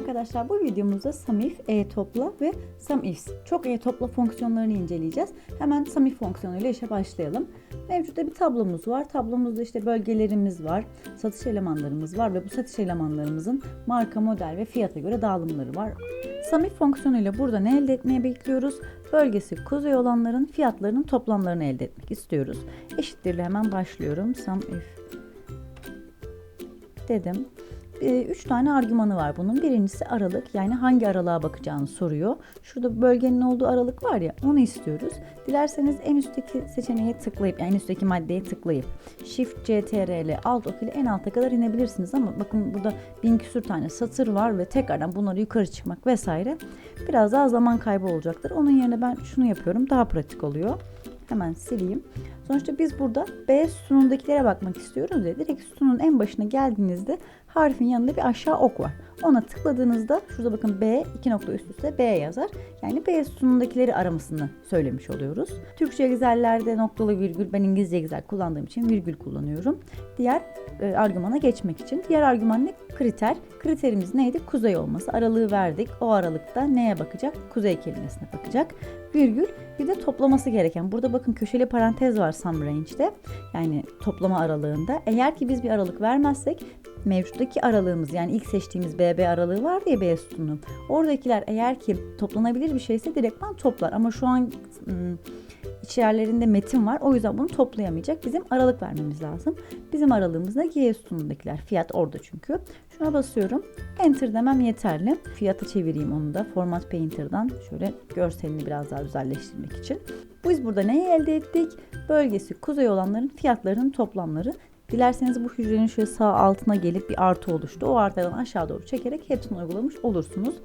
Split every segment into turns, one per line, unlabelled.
Arkadaşlar bu videomuzda SUMIF, e-topla ve SUMIFS çok e-topla fonksiyonlarını inceleyeceğiz. Hemen SUMIF fonksiyonuyla işe başlayalım. Mevcutta bir tablomuz var. Tablomuzda işte bölgelerimiz var, satış elemanlarımız var ve bu satış elemanlarımızın marka, model ve fiyata göre dağılımları var. SUMIF fonksiyonuyla burada ne elde etmeye bekliyoruz? Bölgesi kuzey olanların fiyatlarının toplamlarını elde etmek istiyoruz. Eşittirle hemen başlıyorum. SUMIF dedim. 3 tane argümanı var bunun. Birincisi aralık, yani hangi aralığa bakacağını soruyor. Şurada bölgenin olduğu aralık var ya, onu istiyoruz. Dilerseniz en üstteki seçeneğe tıklayıp, en üstteki maddeye tıklayıp Shift CTRL Alt OK ile en alta kadar inebilirsiniz ama bakın burada 1000 küsür tane satır var ve tekrardan bunları yukarı çıkmak vesaire biraz daha zaman kaybı olacaktır. Onun yerine ben şunu yapıyorum, daha pratik oluyor. Hemen sileyim. Sonuçta biz burada B sütunundakilere bakmak istiyoruz ya. Direkt sütunun en başına geldiğinizde harfin yanında bir aşağı ok var. Ona tıkladığınızda şurada bakın B, 2 nokta üst üste B yazar. Yani B sütunundakileri aramasını söylemiş oluyoruz. Türkçe Excel'lerde noktalı virgül, ben İngilizce Excel kullandığım için virgül kullanıyorum. Diğer argümana geçmek için. Diğer argüman ne? Kriter. Kriterimiz neydi? Kuzey olması. Aralığı verdik. O aralıkta neye bakacak? Kuzey kelimesine bakacak. Virgül. Bir de toplaması gereken. Burada bakın köşeli parantez var sum range'de. Yani toplama aralığında. Eğer ki biz bir aralık vermezsek mevcuttaki aralığımız, yani ilk seçtiğimiz BB aralığı var ya, B sütunu. Oradakiler eğer ki toplanabilir bir şeyse direktman toplar. Ama şu an içerilerinde metin var. O yüzden bunu toplayamayacak. Bizim aralık vermemiz lazım. Bizim aralığımızda G sütunundakiler. Fiyat orada çünkü. Şuna basıyorum. Enter demem yeterli. Fiyatı çevireyim onu da. Format Painter'dan şöyle görselini biraz daha güzelleştirmek için. Biz burada neyi elde ettik? Bölgesi kuzey olanların fiyatlarının toplamları. Dilerseniz bu hücrenin şöyle sağ altına gelip bir artı oluştu. O artıdan aşağı doğru çekerek hepsini uygulamış olursunuz.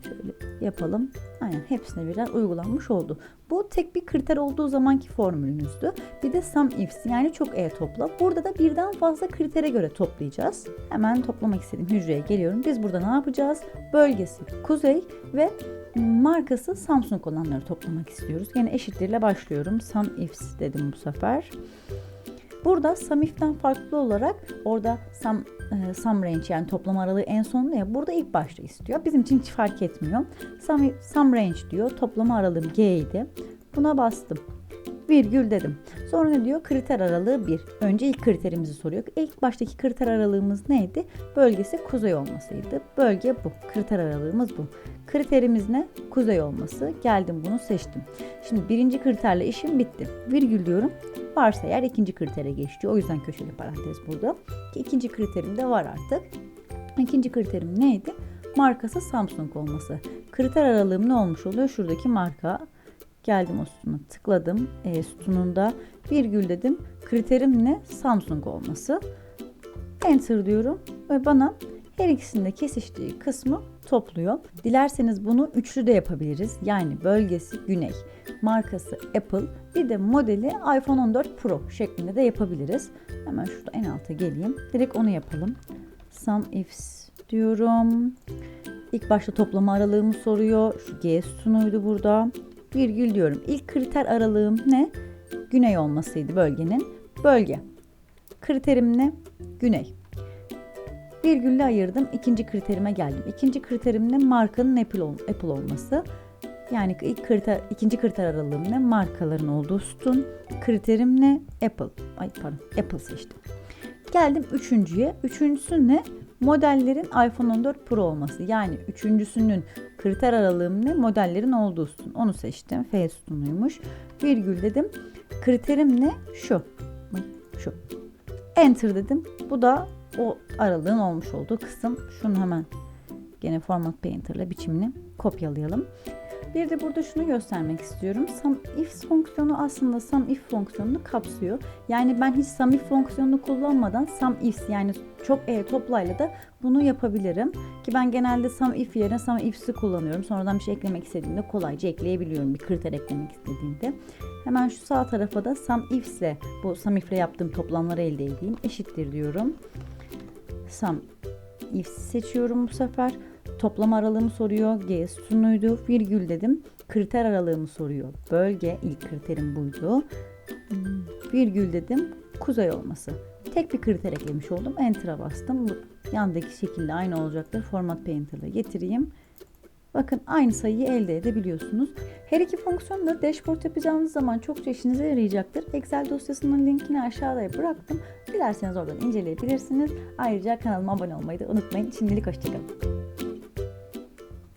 Şöyle yapalım. Aynen, hepsine birden uygulanmış oldu. Bu tek bir kriter olduğu zamanki formülümüzdü. Bir de SUMIFS, yani çok topla. Burada da birden fazla kritere göre toplayacağız. Hemen toplamak istediğim hücreye geliyorum. Biz burada ne yapacağız? Bölgesi kuzey ve markası Samsung olanları toplamak istiyoruz. Yine eşittirle başlıyorum. SUMIFS dedim bu sefer. Burada SUMIF'ten farklı olarak orada sum range, yani toplam aralığı en sonunda ya, burada ilk başta istiyor. Bizim için hiç fark etmiyor. Sum range diyor. Toplama aralığım G idi. Buna bastım. Virgül dedim. Sonra ne diyor? Kriter aralığı 1. Önce ilk kriterimizi soruyor. İlk baştaki kriter aralığımız neydi? Bölgesi kuzey olmasıydı. Bölge bu. Kriter aralığımız bu. Kriterimiz ne? Kuzey olması. Geldim bunu seçtim. Şimdi birinci kriterle işim bitti. Virgül diyorum. Varsa eğer ikinci kritere geçiyor. O yüzden köşeli parantez burada. İkinci kriterim de var artık. İkinci kriterim neydi? Markası Samsung olması. Kriter aralığım ne olmuş oluyor? Şuradaki marka. Geldim o sütuna tıkladım. Sütununda virgül dedim. Kriterim ne? Samsung olması. Enter diyorum ve bana her ikisinde kesiştiği kısmı topluyor. Dilerseniz bunu üçlü de yapabiliriz. Yani bölgesi güney, markası Apple, bir de modeli iPhone 14 Pro şeklinde de yapabiliriz. Hemen şurada en alta geleyim. Direkt onu yapalım. SUMIFS diyorum. İlk başta toplama aralığımı soruyor. Şu G sütunuydu burada. Virgül diyorum. İlk kriter aralığım ne? Güney olmasıydı bölgenin. Bölge. Kriterim ne? Güney. Virgülle ayırdım. İkinci kriterime geldim. İkinci kriterim ne? Markanın Apple olması. Yani ikinci kriter aralığım ne? Markaların olduğu sütun. Kriterim ne? Apple. Apple seçtim. Geldim üçüncüye. Üçüncüsü ne? Modellerin iPhone 14 Pro olması. Yani üçüncüsünün kriter aralığım ne? Modellerin olduğu sütun. Onu seçtim. F sütunuymuş. Virgül dedim. Kriterim ne? Şu. Enter dedim. Bu da o aralığın olmuş olduğu kısım. Şunu hemen gene Format Painter'la biçimini kopyalayalım. Bir de burada şunu göstermek istiyorum. SUMIFS fonksiyonu aslında SUMIF fonksiyonunu kapsıyor. Yani ben hiç SUMIF fonksiyonunu kullanmadan SUMIFS, yani çok toplayla da bunu yapabilirim. Ki ben genelde SUMIF yerine SUMIFS'i kullanıyorum. Sonradan bir şey eklemek istediğimde kolayca ekleyebiliyorum. Bir kriter eklemek istediğimde. Hemen şu sağ tarafa da SUMIFS'le, bu SUMIF'le yaptığım toplamları elde edeyim. Eşittir diyorum. SUMIFS seçiyorum bu sefer. Toplama aralığımı soruyor. G sütunuydu. Virgül dedim. Kriter aralığımı soruyor. Bölge, ilk kriterim buydu. Virgül dedim. Kuzey olması. Tek bir kriter eklemiş oldum. Enter'a bastım. Yandaki şekilde aynı olacaktır. Format Painter'la getireyim. Bakın aynı sayıyı elde edebiliyorsunuz. Her iki fonksiyon da dashboard yapacağınız zaman çokça işinize yarayacaktır. Excel dosyasının linkini aşağıya bıraktım. Dilerseniz oradan inceleyebilirsiniz. Ayrıca kanalıma abone olmayı da unutmayın. Şimdilik hoşçakalın.